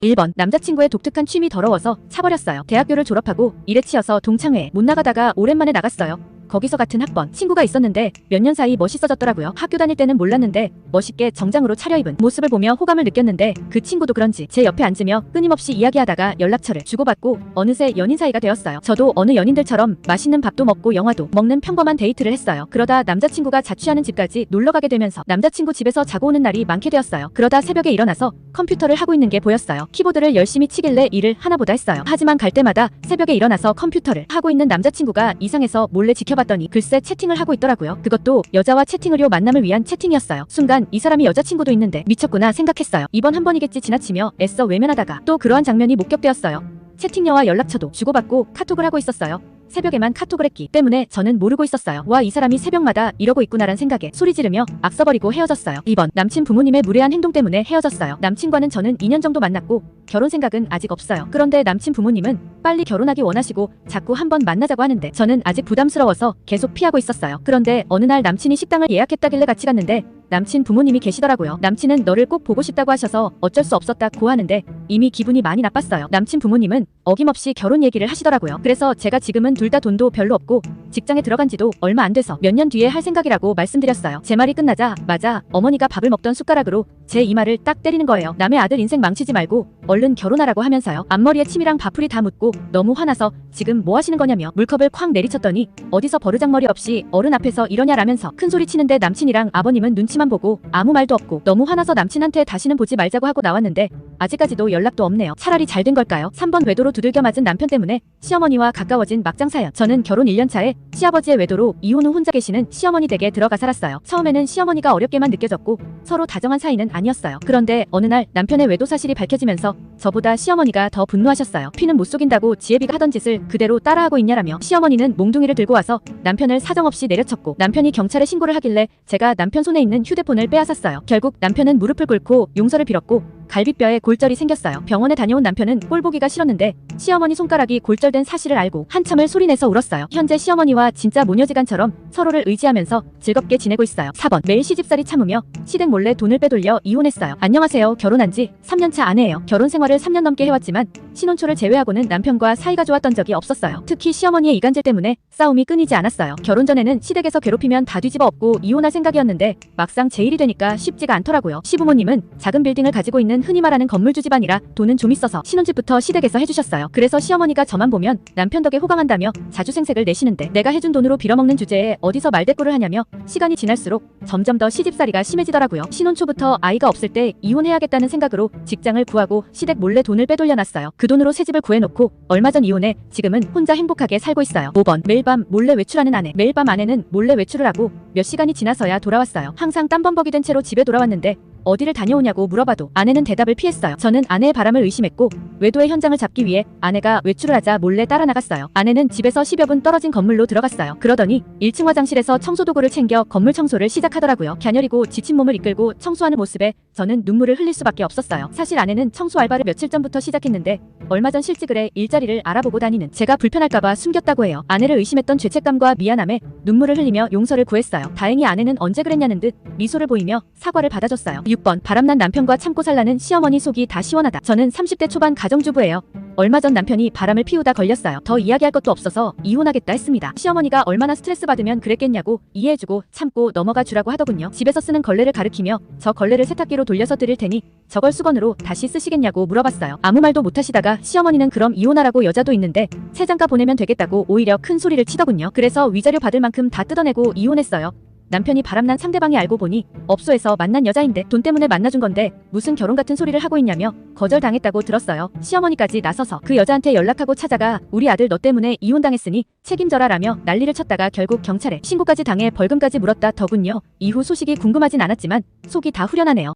1번 남자친구의 독특한 취미 더러워서 차버렸어요. 대학교를 졸업하고 일에 치여서 동창회에 못 나가다가 오랜만에 나갔어요. 거기서 같은 학번 친구가 있었는데 몇 년 사이 멋있어졌더라고요. 학교 다닐 때는 몰랐는데 멋있게 정장으로 차려입은 모습을 보며 호감을 느꼈는데 그 친구도 그런지 제 옆에 앉으며 끊임없이 이야기하다가 연락처를 주고받고 어느새 연인 사이가 되었어요. 저도 어느 연인들처럼 맛있는 밥도 먹고 영화도 먹는 평범한 데이트를 했어요. 그러다 남자친구가 자취하는 집까지 놀러가게 되면서 남자친구 집에서 자고 오는 날이 많게 되었어요. 그러다 새벽에 일어나서 컴퓨터를 하고 있는 게 보였어요. 키보드를 열심히 치길래 일을 하나보다 했어요. 하지만 갈 때마다 새벽에 일어나서 컴퓨터를 하고 있는 남자친구가 이상해서 몰래 지켜봤더니 글쎄 채팅을 하고 있더라고요. 그것도 여자와 채팅을 요 만남을 위한 채팅이었어요. 순간 이 사람이 여자친구도 있는데 미쳤구나 생각했어요. 이번 한 번이겠지 지나치며 애써 외면하다가 또 그러한 장면이 목격되었어요. 채팅녀와 연락처도 주고받고 카톡을 하고 있었어요. 새벽에만 카톡을 했기 때문에 저는 모르고 있었어요. 와, 이 사람이 새벽마다 이러고 있구나란 생각에 소리 지르며 악써버리고 헤어졌어요. 2번 남친 부모님의 무례한 행동 때문에 헤어졌어요. 남친과는 저는 2년 정도 만났고 결혼 생각은 아직 없어요. 그런데 남친 부모님은 빨리 결혼하기 원하시고 자꾸 한번 만나자고 하는데 저는 아직 부담스러워서 계속 피하고 있었어요. 그런데 어느 날 남친이 식당을 예약했다길래 같이 갔는데 남친 부모님이 계시더라고요. 남친은 너를 꼭 보고 싶다고 하셔서 어쩔 수 없었다고 하는데 이미 기분이 많이 나빴어요. 남친 부모님은 어김없이 결혼 얘기를 하시더라고요. 그래서 제가 지금은 둘 다 돈도 별로 없고 직장에 들어간 지도 얼마 안 돼서 몇 년 뒤에 할 생각이라고 말씀드렸어요. 제 말이 끝나자 맞아 어머니가 밥을 먹던 숟가락으로 제 이마를 딱 때리는 거예요. 남의 아들 인생 망치지 말고 얼른 결혼하라고 하면서요. 앞머리에 침이랑 밥풀이 다 묻고 너무 화나서 지금 뭐 하시는 거냐며 물컵을 쾅 내리쳤더니 어디서 버르장머리 없이 어른 앞에서 이러냐라면서 큰소리 치는데 남친이랑 아버님은 눈치만 보고 아무 말도 없고 너무 화나서 남친한테 다시는 보지 말자고 하고 나왔는데 아직까지도 연락도 없네요. 차라리 잘 된 걸까요? 3번 외도로 두들겨 맞은 남편 때문에 시어머니와 가까워진 막장 사연. 저는 결혼 1년 차에 시아버지의 외도로 이혼 후 혼자 계시는 시어머니 댁에 들어가 살았어요. 처음에는 시어머니가 어렵게만 느껴졌고 서로 다정한 사이는 아니었어요. 그런데 어느 날 남편의 외도 사실이 밝혀지면서 저보다 시어머니가 더 분노하셨어요. 피는 못 속인다고 지혜비가 하던 짓을 그대로 따라하고 있냐라며 시어머니는 몽둥이를 들고 와서 남편을 사정없이 내려쳤고 남편이 경찰에 신고를 하길래 제가 남편 손에 있는 휴대폰을 빼앗았어요. 결국 남편은 무릎을 꿇고 용서를 빌었고 갈비뼈에 골절이 생겼어요. 병원에 다녀온 남편은 꼴 보기가 싫었는데 시어머니 손가락이 골절된 사실을 알고 한참을 소리내서 울었어요. 현재 시어머니와 진짜 모녀지간처럼 서로를 의지하면서 즐겁게 지내고 있어요. 4번 매일 시집살이 참으며 시댁 몰래 돈을 빼돌려 이혼했어요. 안녕하세요. 결혼한 지 3년차 아내예요. 결혼 생활을 3년 넘게 해왔지만 신혼초를 제외하고는 남편과 사이가 좋았던 적이 없었어요. 특히 시어머니의 이간질 때문에 싸움이 끊이지 않았어요. 결혼 전에는 시댁에서 괴롭히면 다 뒤집어 엎고 이혼할 생각이었는데 막상 제 일이 되니까 쉽지가 않더라고요. 시부모님은 작은 빌딩을 가지고 있는 흔히 말하는 건물주 집안이라 돈은 좀 있어서 신혼집부터 시댁에서 해주셨어요. 그래서 시어머니가 저만 보면 남편 덕에 호강한다며 자주 생색을 내시는데 내가 해준 돈으로 빌어먹는 주제에 어디서 말대꾸를 하냐며 시간이 지날수록 점점 더 시집살이가 심해지더라고요. 신혼초부터 아이가 없을 때 이혼해야겠다는 생각으로 직장을 구하고 시댁 몰래 돈을 빼돌려놨어요. 그 돈으로 새 집을 구해놓고 얼마 전 이혼해 지금은 혼자 행복하게 살고 있어요. 5번 매일 밤 몰래 외출하는 아내. 매일 밤 아내는 몰래 외출을 하고 몇 시간이 지나서야 돌아왔어요. 항상 땀범벅이 된 채로 집에 돌아왔는데 어디를 다녀오냐고 물어봐도 아내는 대답을 피했어요. 저는 아내의 바람을 의심했고 외도의 현장을 잡기 위해 아내가 외출을 하자 몰래 따라 나갔어요. 아내는 집에서 10여 분 떨어진 건물로 들어갔어요. 그러더니 1층 화장실에서 청소도구를 챙겨 건물 청소를 시작하더라고요. 갸녀리고 지친 몸을 이끌고 청소하는 모습에 저는 눈물을 흘릴 수밖에 없었어요. 사실 아내는 청소 알바를 며칠 전부터 시작했는데 얼마 전 실직을 해 일자리를 알아보고 다니는 제가 불편할까봐 숨겼다고 해요. 아내를 의심했던 죄책감과 미안함에 눈물을 흘리며 용서를 구했어요. 다행히 아내는 언제 그랬냐는 듯 미소를 보이며 사과를 받아줬어요. 6번 바람난 남편과 참고 살라는 시어머니 속이 다 시원하다. 저는 30대 초반 가정주부예요. 얼마 전 남편이 바람을 피우다 걸렸어요. 더 이야기할 것도 없어서 이혼하겠다 했습니다. 시어머니가 얼마나 스트레스 받으면 그랬겠냐고 이해해주고 참고 넘어가 주라고 하더군요. 집에서 쓰는 걸레를 가리키며 저 걸레를 세탁기로 돌려서 드릴 테니 저걸 수건으로 다시 쓰시겠냐고 물어봤어요. 아무 말도 못하시다가 시어머니는 그럼 이혼하라고 여자도 있는데 세장가 보내면 되겠다고 오히려 큰 소리를 치더군요. 그래서 위자료 받을 만큼 다 뜯어내고 이혼했어요. 남편이 바람난 상대방이 알고 보니 업소에서 만난 여자인데 돈 때문에 만나준 건데 무슨 결혼 같은 소리를 하고 있냐며 거절당했다고 들었어요. 시어머니까지 나서서 그 여자한테 연락하고 찾아가 우리 아들 너 때문에 이혼당했으니 책임져라 라며 난리를 쳤다가 결국 경찰에 신고까지 당해 벌금까지 물었다 더군요. 이후 소식이 궁금하진 않았지만 속이 다 후련하네요.